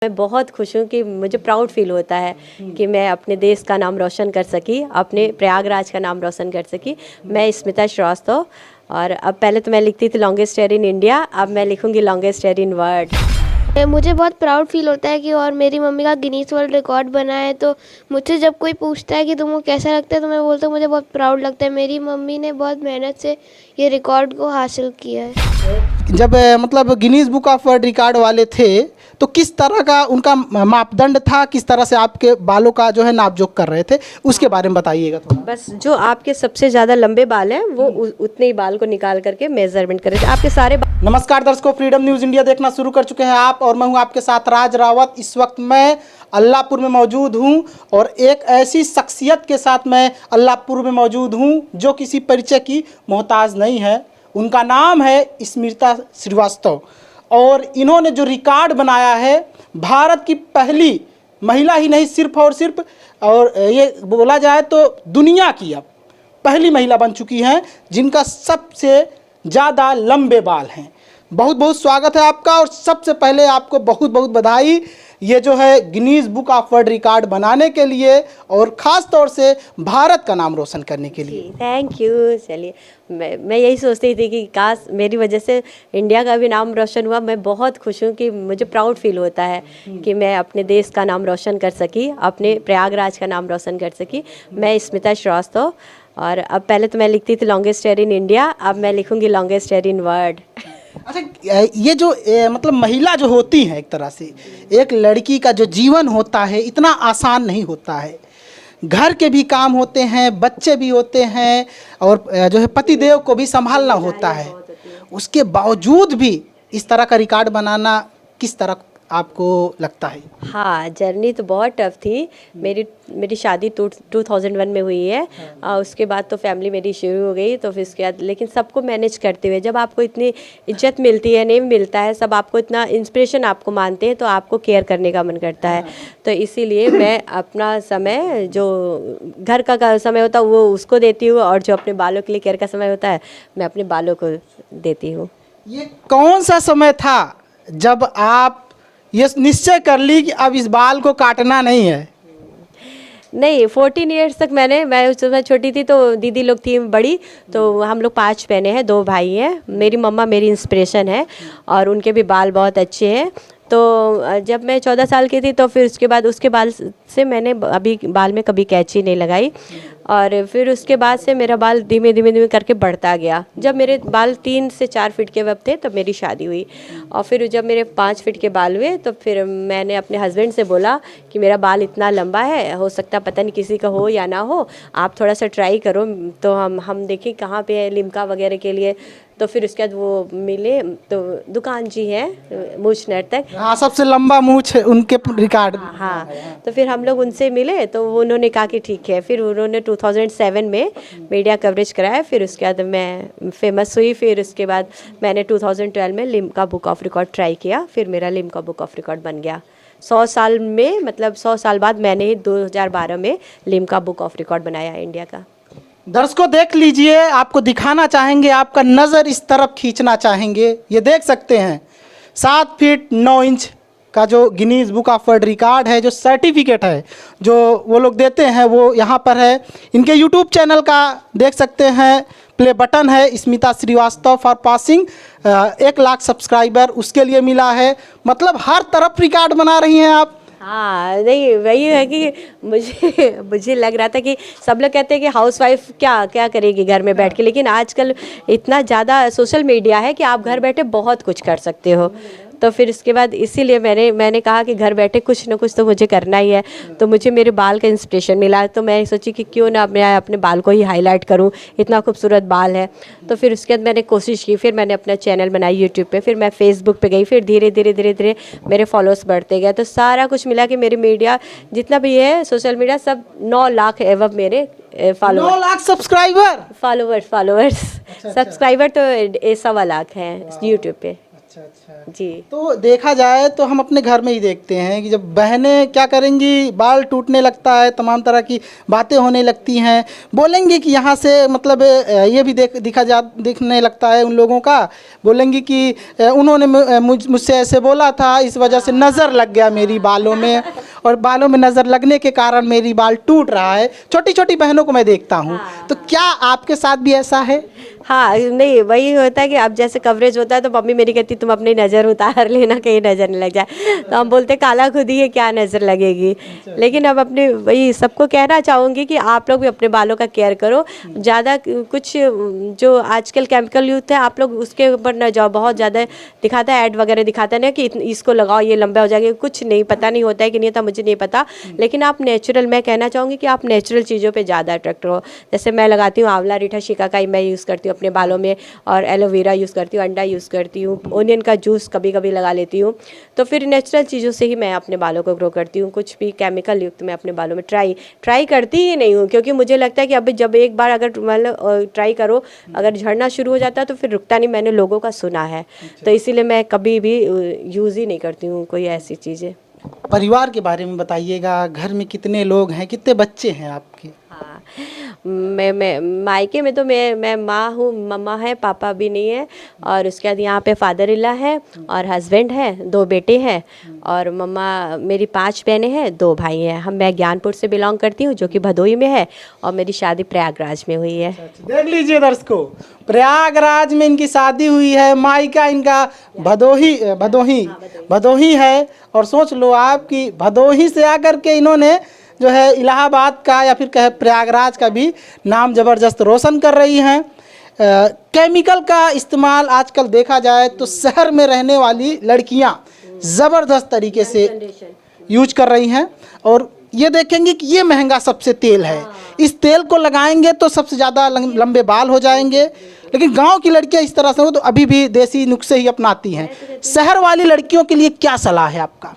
मैं बहुत खुश हूँ कि मुझे प्राउड फील होता है कि मैं अपने देश का नाम रोशन कर सकी, अपने प्रयागराज का नाम रोशन कर सकी। मैं स्मिता श्रीवास्तव, और अब पहले तो मैं लिखती थी लॉन्गेस्ट हेयर इन इंडिया, अब मैं लिखूँगी लॉन्गेस्ट हेयर इन वर्ल्ड। मुझे बहुत प्राउड फील होता है कि और मेरी मम्मी का गिनीज वर्ल्ड रिकॉर्ड बना है। तो मुझसे जब कोई पूछता है कि तुमको कैसा लगता है तो मैं बोलता हूँ मुझे बहुत प्राउड लगता है। मेरी मम्मी ने बहुत मेहनत से ये रिकॉर्ड को हासिल किया है। जब मतलब Guinness book of world record वाले थे तो किस तरह का उनका मापदंड था, किस तरह से आपके बालों का जो है नापजोक कर रहे थे, उसके बारे में बताइएगा थोड़ा। बस जो आपके सबसे ज़्यादा लंबे बाल हैं वो उतने ही बाल को निकाल करके मेजरमेंट कर रहे थे। आपके सारे नमस्कार दर्शकों, फ्रीडम न्यूज़ इंडिया देखना शुरू कर चुके हैं आप, और मैं हूं आपके साथ राज रावत। इस वक्त मैं अल्लाहपुर में मौजूद हूं और एक ऐसी शख्सियत के साथ मैं अल्लाहपुर में मौजूद हूं जो किसी परिचय की मोहताज नहीं है। उनका नाम है स्मिता श्रीवास्तव, और इन्होंने जो रिकॉर्ड बनाया है, भारत की पहली महिला ही नहीं सिर्फ और सिर्फ, और ये बोला जाए तो दुनिया की अब पहली महिला बन चुकी हैं जिनका सबसे ज़्यादा लंबे बाल हैं। बहुत बहुत स्वागत है आपका, और सबसे पहले आपको बहुत बहुत बधाई, ये जो है Guinness book of world record बनाने के लिए और ख़ास तौर से भारत का नाम रोशन करने के लिए। Thank you. चलिए, मैं यही सोचती थी कि काश मेरी वजह से इंडिया का भी नाम रोशन हुआ। मैं बहुत खुश हूँ कि मुझे प्राउड फील होता है कि मैं अपने देश का नाम रोशन कर सकी, अपने प्रयागराज का नाम रोशन कर सकी। मैं स्मिता श्रीवास्तव, और अब पहले तो मैं लिखती थी लॉन्गेस्ट हेयर इन इंडिया, अब मैं लिखूँगी लॉन्गेस्ट हेयर इन वर्ल्ड। अच्छा, ये जो मतलब महिला जो होती हैं, एक तरह से एक लड़की का जो जीवन होता है इतना आसान नहीं होता है। घर के भी काम होते हैं, बच्चे भी होते हैं, और जो है पतिदेव को भी संभालना होता है। उसके बावजूद भी इस तरह का रिकॉर्ड बनाना किस तरह आपको लगता है? हाँ, जर्नी तो बहुत टफ थी। मेरी शादी 2001 में हुई है। उसके बाद तो फैमिली मेरी शुरू हो गई, तो फिर उसके बाद लेकिन सबको मैनेज करते हुए, जब आपको इतनी इज्जत मिलती है, नेम मिलता है, सब आपको इतना इंस्पिरेशन आपको मानते हैं, तो आपको केयर करने का मन करता है। तो इसीलिए मैं अपना समय, जो घर का समय होता है वो उसको देती हूँ, और जो अपने बालों के लिए केयर का समय होता है मैं अपने बालों को देती हूँ। ये कौन सा समय था जब आप ये निश्चय कर ली कि अब इस बाल को काटना नहीं है? नहीं, 14 ईयर्स तक मैं उस समय छोटी थी, तो दीदी लोग थी बड़ी, तो हम लोग 5 बहनें हैं, 2 भाई हैं। मेरी मम्मा मेरी इंस्पिरेशन है, और उनके भी बाल बहुत अच्छे हैं। तो जब मैं 14 साल की थी, तो फिर उसके बाल से मैंने अभी बाल में कभी कैंची नहीं लगाई, और फिर उसके बाद से मेरा बाल धीमे धीमे करके बढ़ता गया। जब मेरे बाल 3 से 4 फीट के अब थे तब मेरी शादी हुई, और फिर जब मेरे 5 फीट के बाल हुए तो फिर मैंने अपने हस्बैंड से बोला कि मेरा बाल इतना लंबा है, हो सकता है पता नहीं किसी का हो या ना हो, आप थोड़ा सा ट्राई करो। तो हम देखें कहाँ पे है लिम्का वगैरह के लिए। तो फिर उसके बाद वो मिले, तो दुकान जी हैं मूछ नर तक, हाँ, सबसे लंबा मूछ उनके रिकॉर्ड। हाँ, तो फिर हम लोग उनसे मिले, तो उन्होंने कहा कि ठीक है। फिर उन्होंने 2007 में मीडिया कवरेज कराया, फिर उसके बाद मैं फेमस हुई। फिर उसके बाद मैंने 2012 में Limca book of record try किया, फिर मेरा लिम्का बुक ऑफ रिकॉर्ड बन गया। 100 साल में, मतलब 100 साल बाद मैंने ही 2012 में लिम्का बुक ऑफ रिकॉर्ड बनाया इंडिया का। दर्शकों देख लीजिए, आपको दिखाना चाहेंगे, आपका नज़र इस तरफ खींचना चाहेंगे। ये देख सकते हैं 7 फीट 9 इंच का जो Guinness book of world record है, जो सर्टिफिकेट है जो वो लोग देते हैं, वो यहाँ पर है। इनके यूट्यूब चैनल का देख सकते हैं, प्ले बटन है, Smita Srivastava for passing 1 lakh subscriber उसके लिए मिला है। मतलब हर तरफ रिकॉर्ड बना रही हैं आप। हाँ, नहीं, वही है कि मुझे लग रहा था कि सब लोग कहते हैं कि हाउसवाइफ क्या करेगी घर में बैठ के, लेकिन आजकल इतना ज़्यादा सोशल मीडिया है कि आप घर बैठे बहुत कुछ कर सकते हो। तो फिर इसके बाद इसीलिए मैंने कहा कि घर बैठे कुछ ना कुछ तो मुझे करना ही है। तो मुझे मेरे बाल का इंस्पिरेशन मिला, तो मैं सोची कि क्यों ना मैं अपने बाल को ही हाईलाइट करूं, इतना खूबसूरत बाल है। तो फिर उसके बाद मैंने कोशिश की, फिर मैंने अपना चैनल बनाई यूट्यूब पे, फिर मैं फेसबुक पे गई, फिर धीरे धीरे मेरे फॉलोअर्स बढ़ते गए। तो सारा कुछ मिला कि मेरे मीडिया जितना भी है सोशल मीडिया, सब 9 लाख एवं मेरे 9 लाख सब्सक्राइबर फॉलोअर्स। सब्सक्राइबर तो 1.25 लाख हैं यूट्यूब पे। अच्छा अच्छा। जी। तो देखा जाए तो हम अपने घर में ही देखते हैं कि जब बहनें क्या करेंगी, बाल टूटने लगता है, तमाम तरह की बातें होने लगती हैं, बोलेंगी कि यहाँ से मतलब ये भी दिखने लगता है उन लोगों का, बोलेंगी कि उन्होंने मुझसे ऐसे बोला था, इस वजह से नज़र लग गया मेरी बालों में, और बालों में नज़र लगने के कारण मेरी बाल टूट रहा है। छोटी छोटी बहनों को मैं देखता हूँ। तो क्या आपके साथ भी ऐसा है? हाँ, नहीं वही होता है कि अब जैसे कवरेज होता है तो मम्मी मेरी कहती तुम अपनी नज़र उतार लेना, कहीं नज़र नहीं लग जाए। तो हम बोलते काला खुद ही है, क्या नज़र लगेगी। लेकिन अब अपने वही सबको कहना चाहूँगी कि आप लोग भी अपने बालों का केयर करो। ज़्यादा कुछ जो आजकल केमिकल यूज है आप लोग उसके ऊपर न जाओ। बहुत ज़्यादा दिखाता है, ऐड वगैरह दिखाता है ना कि इसको लगाओ ये लंबा हो जाएगा, कुछ नहीं, पता नहीं होता है कि नहीं होता, मुझे नहीं पता। लेकिन आप नेचुरल, मैं कहना चाहूँगी कि आप नेचुरल चीज़ों पे ज़्यादा अट्रैक्ट हो। जैसे मैं लगाती हूँ आंवला रीठा शिकाकाई मैं यूज़ करती हूँ अपने बालों में, और एलोवेरा यूज़ करती हूँ, अंडा यूज़ करती हूँ, ओनियन का जूस कभी कभी लगा लेती हूँ। तो फिर नेचुरल चीज़ों से ही मैं अपने बालों को ग्रो करती हूँ। कुछ भी केमिकल युक्त मैं अपने बालों में ट्राई करती ही नहीं हूँ, क्योंकि मुझे लगता है कि अभी जब एक बार अगर मतलब ट्राई करो, अगर झड़ना शुरू हो जाता है तो फिर रुकता नहीं। मैंने लोगों का सुना है, तो इसीलिए मैं कभी भी यूज़ ही नहीं करती हूँ कोई ऐसी चीज़ें। परिवार के बारे में बताइएगा, घर में कितने लोग हैं, कितने बच्चे हैं आपके? हाँ, मैं मायके में तो मैं माँ हूँ, मम्मा है, पापा भी नहीं है, और उसके बाद यहाँ पे फादर इला है और हस्बैंड है, 2 बेटे हैं, और मम्मा मेरी 5 बहनें हैं, 2 भाई हैं। मैं ज्ञानपुर से बिलोंग करती हूँ जो कि भदोही में है, और मेरी शादी प्रयागराज में हुई है। देख लीजिए दर्शकों, प्रयागराज में इनकी शादी हुई है, मायका इनका भदोही है। और सोच लो आप कि भदोही से आकर के इन्होंने जो है इलाहाबाद का या फिर कहे प्रयागराज का भी नाम ज़बरदस्त रोशन कर रही हैं। केमिकल का इस्तेमाल आजकल देखा जाए तो शहर में रहने वाली लड़कियां ज़बरदस्त तरीके से यूज कर रही हैं, और ये देखेंगे कि ये महंगा सबसे तेल है, इस तेल को लगाएंगे तो सबसे ज़्यादा लंबे बाल हो जाएंगे। लेकिन गांव की लड़कियां इस तरह से हो तो अभी भी देसी नुस्खे ही अपनाती हैं। शहर वाली लड़कियों के लिए क्या सलाह है आपका?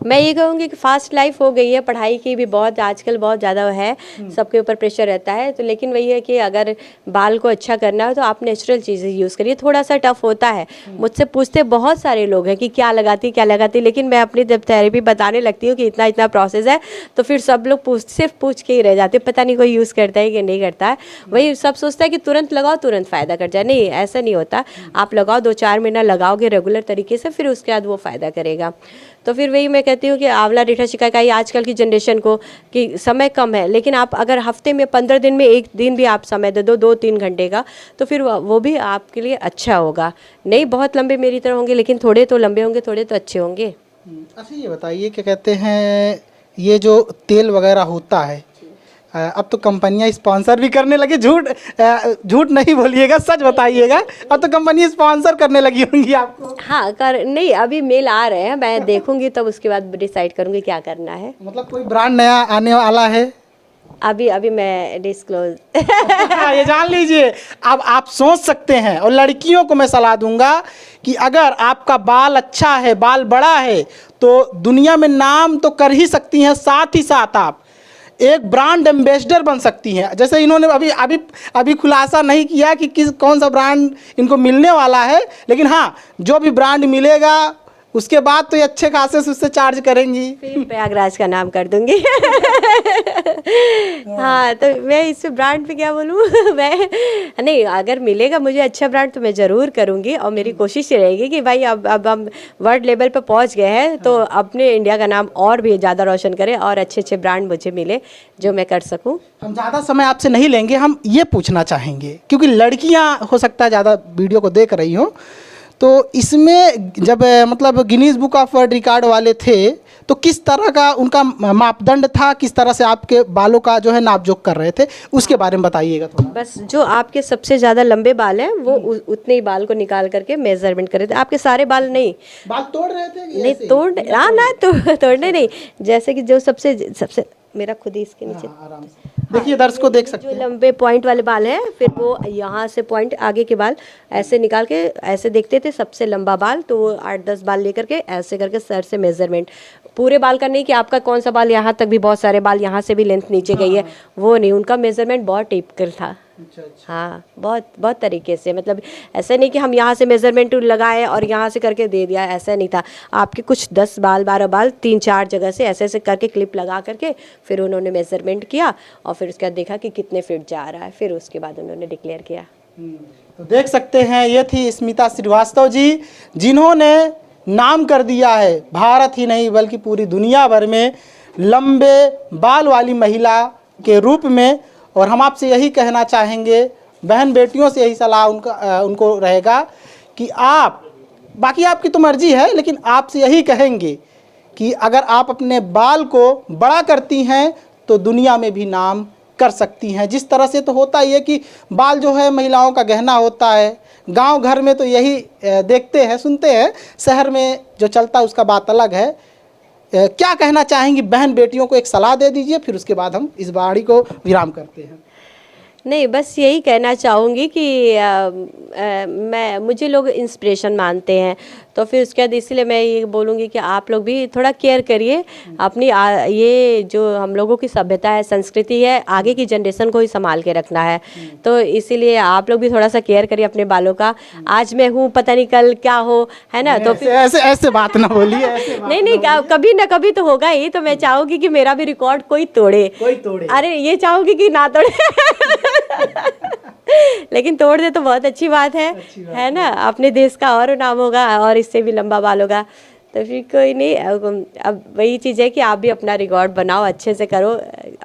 मैं ये कहूँगी कि फास्ट लाइफ हो गई है, पढ़ाई की भी बहुत आजकल बहुत ज़्यादा है, सबके ऊपर प्रेशर रहता है। तो लेकिन वही है कि अगर बाल को अच्छा करना है तो आप नेचुरल चीज़ें यूज़ करिए। थोड़ा सा टफ होता है, मुझसे पूछते बहुत सारे लोग हैं कि क्या लगाती, लेकिन मैं अपनी जब थेरेपी बताने लगती हूँ कि इतना प्रोसेस है, तो फिर सब लोग सिर्फ पूछ के ही रह जाते, पता नहीं कोई यूज़ करता है कि नहीं करता है। वही सब सोचता है कि तुरंत लगाओ तुरंत फ़ायदा कर जाए, नहीं ऐसा नहीं होता। आप लगाओ, 2-4 महीना लगाओगे रेगुलर तरीके से, फिर उसके बाद वो फ़ायदा करेगा। तो फिर वही मैं कहती हूँ कि आंवला रीठा शिकाकाई आजकल की जनरेशन को कि समय कम है, लेकिन आप अगर हफ्ते में 15 दिन में 1 दिन भी आप समय दे दो 2-3 घंटे का, तो फिर वो भी आपके लिए अच्छा होगा। नहीं बहुत लंबे मेरी तरह होंगे, लेकिन थोड़े तो लंबे होंगे, थोड़े तो अच्छे होंगे। अच्छा ये बताइए, क्या कहते हैं, ये जो तेल वगैरह होता है, अब तो कंपनियां स्पॉन्सर भी करने लगी, झूठ नहीं बोलिएगा, सच बताइएगा, अब तो कंपनी स्पॉन्सर करने लगी होंगी आपको? हाँ नहीं, अभी मेल आ रहे हैं, मैं देखूंगी तब उसके बाद डिसाइड करूंगी क्या करना है। मतलब कोई ब्रांड नया आने वाला है? अभी मैं डिस्क्लोज ये जान लीजिए। अब आप सोच सकते हैं, और लड़कियों को मैं सलाह दूंगा कि अगर आपका बाल अच्छा है, बाल बड़ा है, तो दुनिया में नाम तो कर ही सकती हैं, साथ ही साथ आप एक ब्रांड एम्बेसडर बन सकती हैं। जैसे इन्होंने अभी खुलासा नहीं किया कि कौन सा ब्रांड इनको मिलने वाला है, लेकिन हाँ जो भी ब्रांड मिलेगा उसके बाद तो ये अच्छे खासे से उससे चार्ज करेंगी। फिर प्रयागराज का नाम कर दूंगी। हाँ, तो मैं इस ब्रांड पे क्या बोलूँ मैं नहीं, अगर मिलेगा मुझे अच्छा ब्रांड तो मैं ज़रूर करूँगी, और मेरी कोशिश रहेगी कि भाई अब हम वर्ल्ड लेवल पे पहुँच गए हैं, तो अपने इंडिया का नाम और भी ज़्यादा रोशन करें, और अच्छे ब्रांड मुझे मिले जो मैं कर सकूँ। हम ज़्यादा समय आपसे नहीं लेंगे, हम ये पूछना चाहेंगे क्योंकि लड़कियाँ हो सकता है ज़्यादा वीडियो को देख रही हो, तो इसमें जब मतलब Guinness book of world record वाले थे तो किस तरह का उनका मापदंड था, किस तरह से आपके बालों का जो है नापजोक कर रहे थे, उसके बारे में बताइएगा थोड़ा। बस जो आपके सबसे ज़्यादा लंबे बाल हैं वो उतने ही बाल को निकाल करके मेजरमेंट कर रहे थे। आपके सारे बाल नहीं, बाल तोड़ रहे थे? नहीं तोड़ने नहीं, जैसे कि जो सबसे मेरा खुद ही इसके नीचे, देखिए दर्शकों देख सकते जो हैं। लंबे पॉइंट वाले बाल हैं, फिर वो यहाँ से पॉइंट आगे के बाल ऐसे निकाल के ऐसे देखते थे, सबसे लंबा बाल तो वो 8-10 बाल लेकर के ऐसे करके सर से मेजरमेंट, पूरे बाल का नहीं कि आपका कौन सा बाल यहाँ तक भी, बहुत सारे बाल यहाँ से भी लेंथ नीचे गई है, वो नहीं, उनका मेजरमेंट बहुत टिपिकल था। हाँ, बहुत बहुत तरीके से, मतलब ऐसा नहीं कि हम यहाँ से मेजरमेंट लगाए और यहाँ से करके दे दिया, ऐसा नहीं था। आपके कुछ 10 बाल 12 बाल 3-4 जगह से ऐसे ऐसे करके क्लिप लगा करके फिर उन्होंने मेजरमेंट किया और फिर उसके बाद देखा कि कितने फिट जा रहा है, फिर उसके बाद उन्होंने डिक्लेयर किया। तो देख सकते हैं ये थी स्मिता श्रीवास्तव जी, जिन्होंने नाम कर दिया है भारत ही नहीं बल्कि पूरी दुनिया भर में लंबे बाल वाली महिला के रूप में। और हम आपसे यही कहना चाहेंगे, बहन बेटियों से यही सलाह उनको रहेगा कि आप, बाकी आपकी तो मर्जी है, लेकिन आपसे यही कहेंगे कि अगर आप अपने बाल को बड़ा करती हैं तो दुनिया में भी नाम कर सकती हैं। जिस तरह से तो होता ही है कि बाल जो है महिलाओं का गहना होता है, गांव घर में तो यही देखते हैं सुनते हैं, शहर में जो चलता है उसका बात अलग है। क्या कहना चाहेंगी बहन बेटियों को, एक सलाह दे दीजिए, फिर उसके बाद हम इस वाणी को विराम करते हैं। नहीं, बस यही कहना चाहूँगी कि मुझे लोग इंस्पिरेशन मानते हैं, तो फिर उसके बाद इसलिए मैं ये बोलूँगी कि आप लोग भी थोड़ा केयर करिए अपनी ये जो हम लोगों की सभ्यता है, संस्कृति है, आगे की जनरेशन को ही संभाल के रखना है। तो इसीलिए आप लोग भी थोड़ा सा केयर करिए अपने बालों का। आज मैं हूँ, पता नहीं कल क्या हो, है ना। तो फिर ऐसे बात ना बोलिए, ऐसे बात नहीं, कभी ना कभी तो होगा ही। तो मैं चाहूँगी कि मेरा भी रिकॉर्ड कोई तोड़े, अरे ये चाहूँगी कि ना तोड़े लेकिन तोड़ दे तो बहुत अच्छी बात है ना, अपने देश का और नाम होगा और इससे भी लंबा बाल होगा। तो फिर कोई नहीं, अब वही चीज़ है कि आप भी अपना रिकॉर्ड बनाओ, अच्छे से करो,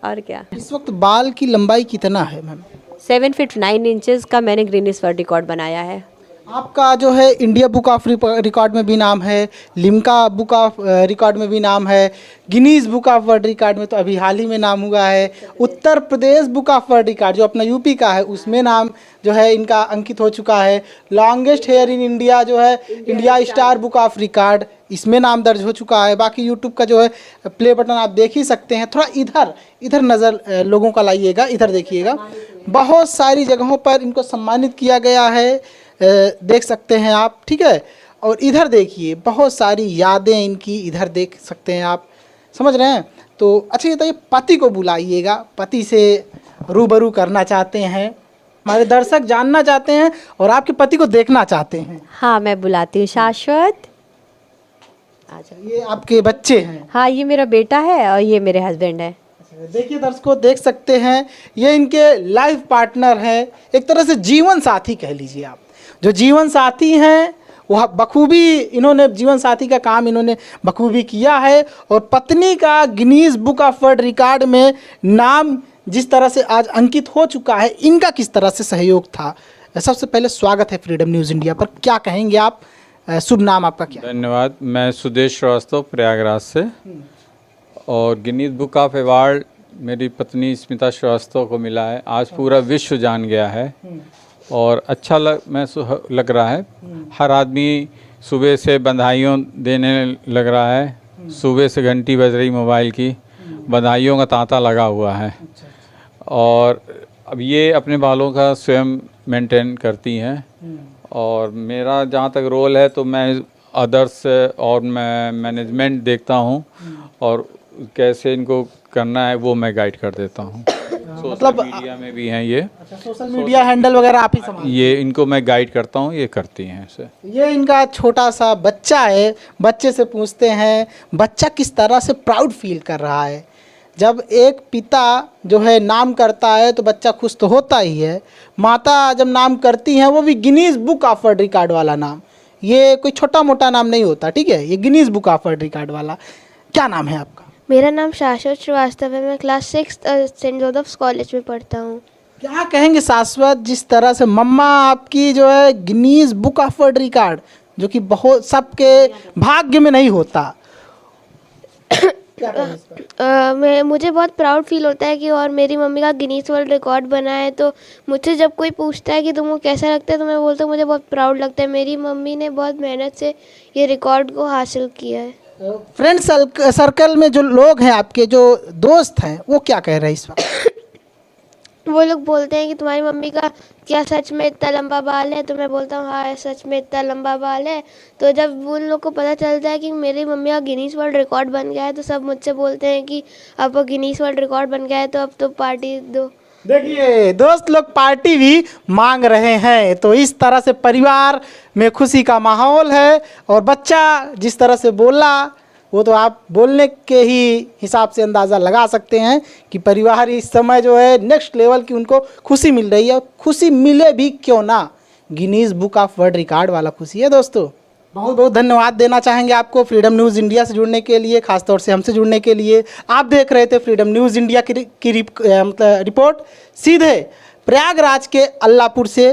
और क्या। इस वक्त बाल की लंबाई कितना है मैम? 7 फीट 9 इंचेस का मैंने गिनीज वर्ल्ड रिकॉर्ड बनाया है। आपका जो है इंडिया बुक ऑफ रिकॉर्ड में भी नाम है, लिम्का बुक ऑफ रिकॉर्ड में भी नाम है, Guinness book of world record में तो अभी हाल ही में नाम हुआ है, Uttar Pradesh book of world record जो अपना यूपी का है उसमें नाम जो है इनका अंकित हो चुका है। लॉन्गेस्ट हेयर इन इंडिया जो है India star book of record, इसमें नाम दर्ज हो चुका है। बाकी यूट्यूब का जो है प्ले बटन आप देख ही सकते हैं। थोड़ा इधर नज़र लोगों का लाइएगा, इधर देखिएगा, बहुत सारी जगहों पर इनको सम्मानित किया गया है, देख सकते हैं आप, ठीक है। और इधर देखिए बहुत सारी यादें इनकी, इधर देख सकते हैं आप, समझ रहे हैं। तो अच्छा ये तो, ये पति को बुलाइएगा, पति से रूबरू करना चाहते हैं, हमारे दर्शक जानना चाहते हैं और आपके पति को देखना चाहते हैं। हाँ, मैं बुलाती हूँ। शाश्वत, ये आपके बच्चे हैं? हाँ, ये मेरा बेटा है और ये मेरे हस्बैंड है। देखिए दर्शकों देख सकते हैं, ये इनके लाइफ पार्टनर हैं, एक तरह से जीवन साथी कह लीजिए आप। जो जीवन साथी हैं वह बखूबी, इन्होंने जीवन साथी का काम इन्होंने बखूबी किया है और पत्नी का Guinness book of world record में नाम जिस तरह से आज अंकित हो चुका है, इनका किस तरह से सहयोग था। सबसे पहले स्वागत है फ्रीडम न्यूज़ इंडिया पर, क्या कहेंगे आप, शुभ नाम आपका क्या? धन्यवाद, मैं सुदेश श्रीवास्तव प्रयागराज से, और गिनीज बुक ऑफ अवार्ड मेरी पत्नी स्मिता श्रीवास्तव को मिला है। आज पूरा विश्व जान गया है और अच्छा लग रहा है। हर आदमी सुबह से बधाइयों देने लग रहा है, सुबह से घंटी बज रही मोबाइल की, बधाइयों का तांता लगा हुआ है। और अब ये अपने बालों का स्वयं मेंटेन करती हैं और मेरा जहाँ तक रोल है तो मैं अदर्स और मैं मैनेजमेंट देखता हूँ और कैसे इनको करना है वो मैं गाइड कर देता हूँ। सोशल मीडिया में भी हैं ये। अच्छा, सोशल मीडिया हैंडल वगैरह आप ही संभालते हैं? ये इनको मैं गाइड करता हूँ, ये करती हैं इसे। ये इनका छोटा सा बच्चा है, बच्चे से पूछते हैं बच्चा किस तरह से प्राउड फील कर रहा है। जब एक पिता जो है नाम करता है तो बच्चा खुश तो होता ही है, माता जब नाम करती हैं वो भी Guinness book of world record वाला नाम, ये कोई छोटा मोटा नाम नहीं होता, ठीक है। ये Guinness book of world record वाला। क्या नाम है आपका? मेरा नाम शाश्वत श्रीवास्तव है, मैं क्लास 6 सेंट जोसेफ्स कॉलेज में पढ़ता हूँ। क्या कहेंगे शाश्वत, जिस तरह से मम्मा आपकी जो है Guinness book of world record, जो कि बहुत सबके भाग्य में नहीं होता, क्या कहेंगे इस पर? मुझे बहुत प्राउड फील होता है कि और मेरी मम्मी का गिनीज वर्ल्ड रिकॉर्ड बना है। तो मुझसे जब कोई पूछता है कि तुमको कैसा लगता है तो मैं बोलता हूँ मुझे बहुत प्राउड लगता है। मेरी मम्मी ने बहुत मेहनत से ये रिकॉर्ड को हासिल किया है। फ्रेंड सर्कल में जो लोग हैं आपके, जो दोस्त हैं, वो क्या कह रहे हैं इस वक्त? वो लोग बोलते हैं कि तुम्हारी मम्मी का क्या सच में इतना लंबा बाल है, तो मैं बोलता हूँ हाँ सच में इतना लंबा बाल है। तो जब उन लोग को पता चलता है कि मेरी मम्मी का गिनीज वर्ल्ड रिकॉर्ड बन गया है, तो सब मुझसे बोलते हैं कि अब वो गिनीज वर्ल्ड रिकॉर्ड बन गया है तो अब तो पार्टी दो। देखिए दोस्त लोग पार्टी भी मांग रहे हैं। तो इस तरह से परिवार में खुशी का माहौल है। और बच्चा जिस तरह से बोला वो तो आप बोलने के ही हिसाब से अंदाज़ा लगा सकते हैं कि परिवार इस समय जो है नेक्स्ट लेवल की उनको खुशी मिल रही है। खुशी मिले भी क्यों ना, Guinness book of world record वाला खुशी है। दोस्तों बहुत बहुत धन्यवाद देना चाहेंगे आपको फ्रीडम न्यूज़ इंडिया से जुड़ने के लिए, खासतौर से हमसे जुड़ने के लिए। आप देख रहे थे फ्रीडम न्यूज़ इंडिया की रिपोर्ट सीधे प्रयागराज के अल्लाहपुर से।